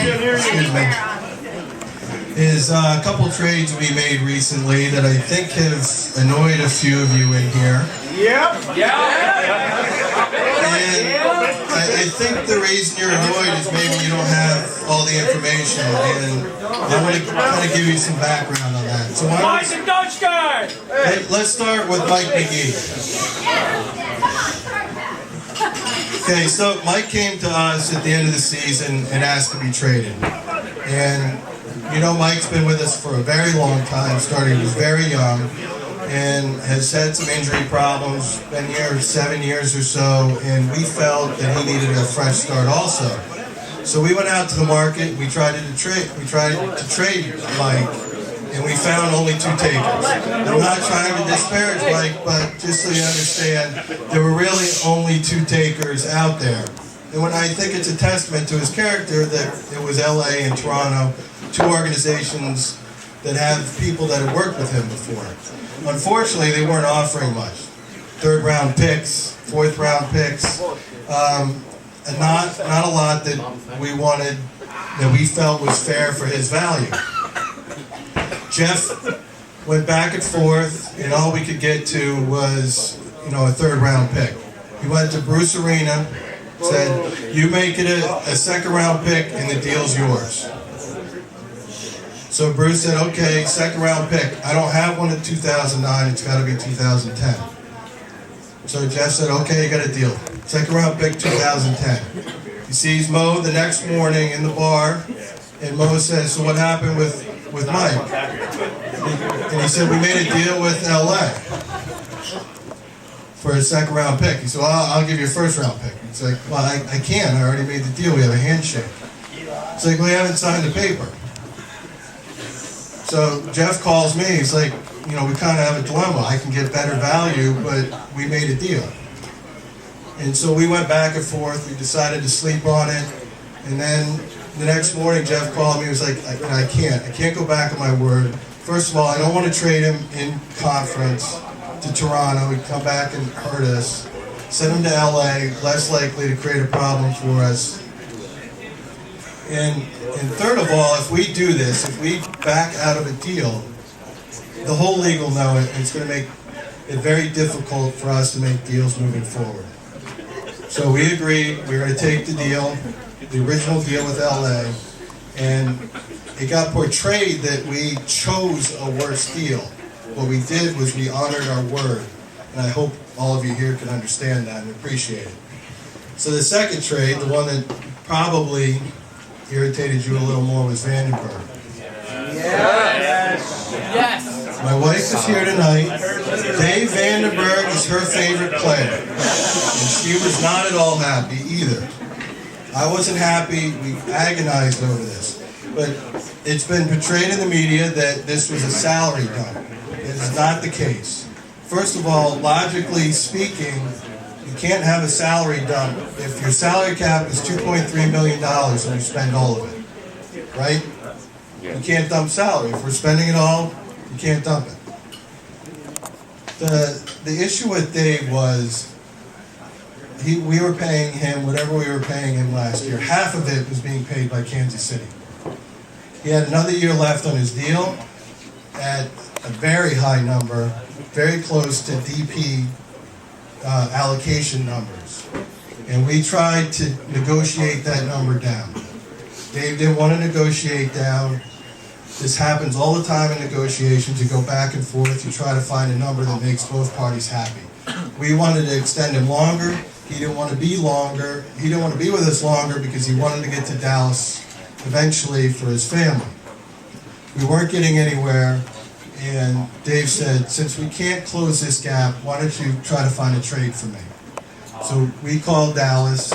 excuse me, is a couple trades we made recently that I think have annoyed a few of you in here. Yep. And I think the reason you're annoyed is maybe you don't have all the information, and I want to kind of give you some background on that. So let's start with Mike McGee. Okay, so Mike came to us at the end of the season and asked to be traded. And you know, Mike's been with us for a very long time, starting he was very young, and has had some injury problems, been here 7 years or so, and we felt that he needed a fresh start also. So we went out to the market, we tried to trade Mike, and we found only 2 takers. I'm not trying to disparage Mike, but just so you understand, there were really only 2 takers out there. And when I think it's a testament to his character that it was LA and Toronto, 2 organizations that have people that have worked with him before. Unfortunately, they weren't offering much. 3rd round picks, 4th round picks, and not a lot that we wanted, that we felt was fair for his value. Jeff went back and forth, and all we could get to was, a 3rd round pick. He went to Bruce Arena, said, you make it a 2nd round pick and the deal's yours. So Bruce said, okay, 2nd round pick. I don't have one in 2009, it's got to be 2010. So Jeff said, okay, you got a deal. 2nd round pick, 2010. He sees Mo the next morning in the bar, and Mo says, so what happened with Mike? And he said, we made a deal with LA for a 2nd round pick. He said, well, I'll give you a 1st round pick. He's like, well, I can't. I already made the deal. We have a handshake. It's like, well, you haven't signed the paper. So Jeff calls me. He's like, we kind of have a dilemma. I can get better value, but we made a deal. And so we went back and forth. We decided to sleep on it. And then the next morning, Jeff called me. He was like, I can't go back on my word. First of all, I don't want to trade him in conference to Toronto. He'd come back and hurt us. Send him to LA, less likely to create a problem for us. And third of all, if we do this, if we back out of a deal, the whole league will know it, and it's going to make it very difficult for us to make deals moving forward. So we agreed we were going to take the deal, the original deal with LA, and it got portrayed that we chose a worse deal. What we did was we honored our word, and I hope all of you here can understand that and appreciate it. So the second trade, the one that probably irritated you a little more, was Vandenberg. Yes. My wife is here tonight. Dave Vandenberg is her favorite player, and she was not at all happy either. I wasn't happy. We agonized over this. But it's been portrayed in the media that this was a salary dump. It is not the case. First of all, logically speaking, you can't have a salary dump if your salary cap is $2.3 million and you spend all of it, right? You can't dump salary. If we're spending it all, you can't dump it. The issue with Dave was we were paying him whatever we were paying him last year. Half of it was being paid by Kansas City. He had another year left on his deal at a very high number, very close to DP allocation numbers. And we tried to negotiate that number down. Dave didn't want to negotiate down. This happens all the time in negotiations. You go back and forth, you try to find a number that makes both parties happy. We wanted to extend him longer. He didn't want to be longer. He didn't want to be with us longer because he wanted to get to Dallas eventually for his family. We weren't getting anywhere, and Dave said, since we can't close this gap, why don't you try to find a trade for me? So we called Dallas.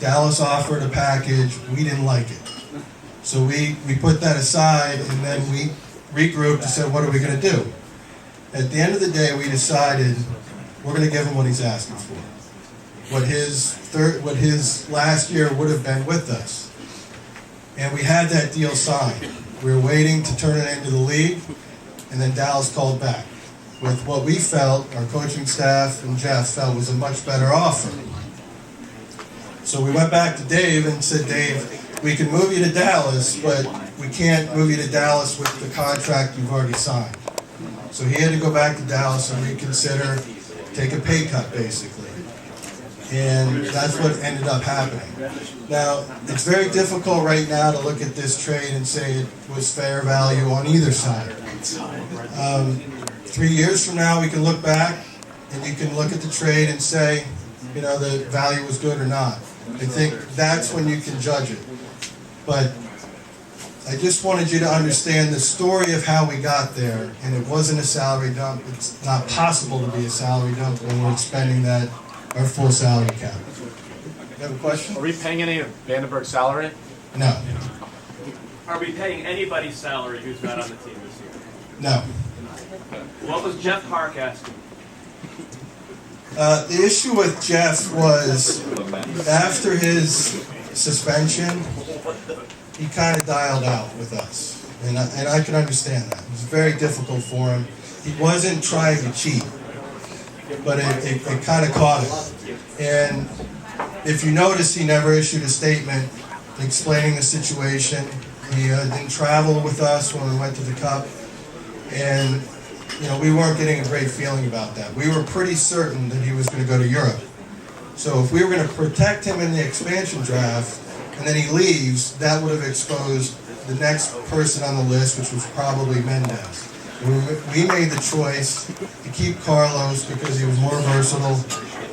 Dallas offered a package. We didn't like it. So we put that aside, and then we regrouped and said, what are we going to do? At the end of the day, we decided we're going to give him what he's asking for. What his last year would have been with us. And we had that deal signed. We were waiting to turn it into the league, and then Dallas called back with what we felt, our coaching staff and Jeff felt was a much better offer. So we went back to Dave and said, Dave, we can move you to Dallas, but we can't move you to Dallas with the contract you've already signed. So he had to go back to Dallas and reconsider, take a pay cut basically. And that's what ended up happening. Now, it's very difficult right now to look at this trade and say it was fair value on either side. 3 years from now, we can look back and you can look at the trade and say, you know, the value was good or not. I think that's when you can judge it. But I just wanted you to understand the story of how we got there, and it wasn't a salary dump. It's not possible to be a salary dump when we're expending that, our full salary cap. You have a question? Are we paying any of Vandenberg's salary? No. Are we paying anybody's salary who's not on the team this year? No. What was Jeff Hark asking? The issue with Jeff was after his suspension, he kind of dialed out with us. And I can understand that. It was very difficult for him. He wasn't trying to cheat, but it kind of caught him. And if you notice, he never issued a statement explaining the situation. He didn't travel with us when we went to the Cup. And you know, we weren't getting a great feeling about that. We were pretty certain that he was going to go to Europe. So if we were going to protect him in the expansion draft, and then he leaves, that would have exposed the next person on the list, which was probably Mendez. We made the choice to keep Carlos because he was more versatile,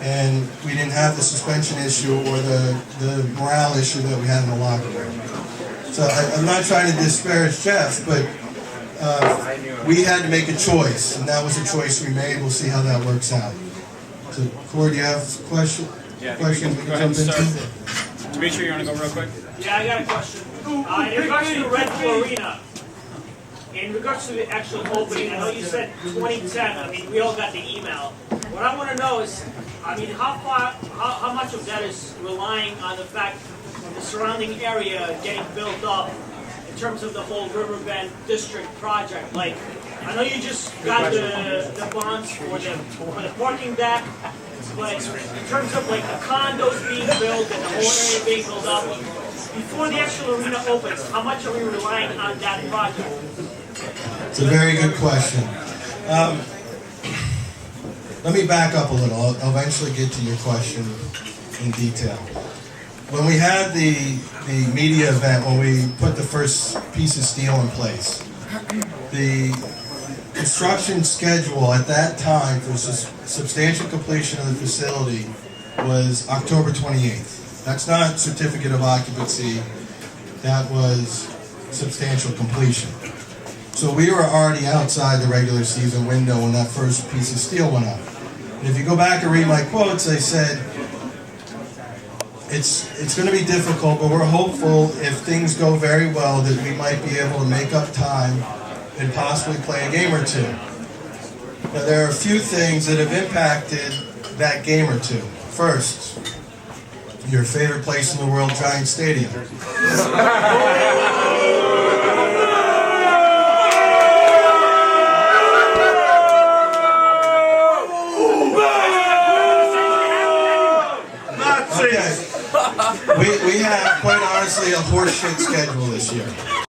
and we didn't have the suspension issue or the morale issue that we had in the locker room. So I'm not trying to disparage Jeff, but we had to make a choice, and that was a choice we made. We'll see how that works out. So, Corey, do you have a question? Yeah, Questions we can jump into? Dimitri, you want to go real quick? Yeah, I got a question. In regards to the Red Bull Arena, in regards to the actual opening, I know you said 2010. I mean, we all got the email. What I want to know is, I mean, how much of that is relying on the fact of the surrounding area getting built up in terms of the whole Riverbend District project? Like, I know you just got the bonds for the parking deck, but in terms of like the condos being built and the whole area being built up, before the actual arena opens, how much are we relying on that project? It's a very good question. Let me back up a little. I'll eventually get to your question in detail. When we had the media event, when we put the first piece of steel in place, the construction schedule at that time for substantial completion of the facility was October 28th. That's not certificate of occupancy, that was substantial completion. So we were already outside the regular season window when that first piece of steel went up. And if you go back and read my quotes, I said, it's going to be difficult, but we're hopeful if things go very well that we might be able to make up time and possibly play a game or two. Now, there are a few things that have impacted that game or two. First, your favorite place in the world, Giant Stadium. Okay. We have, quite honestly, a horseshit schedule this year.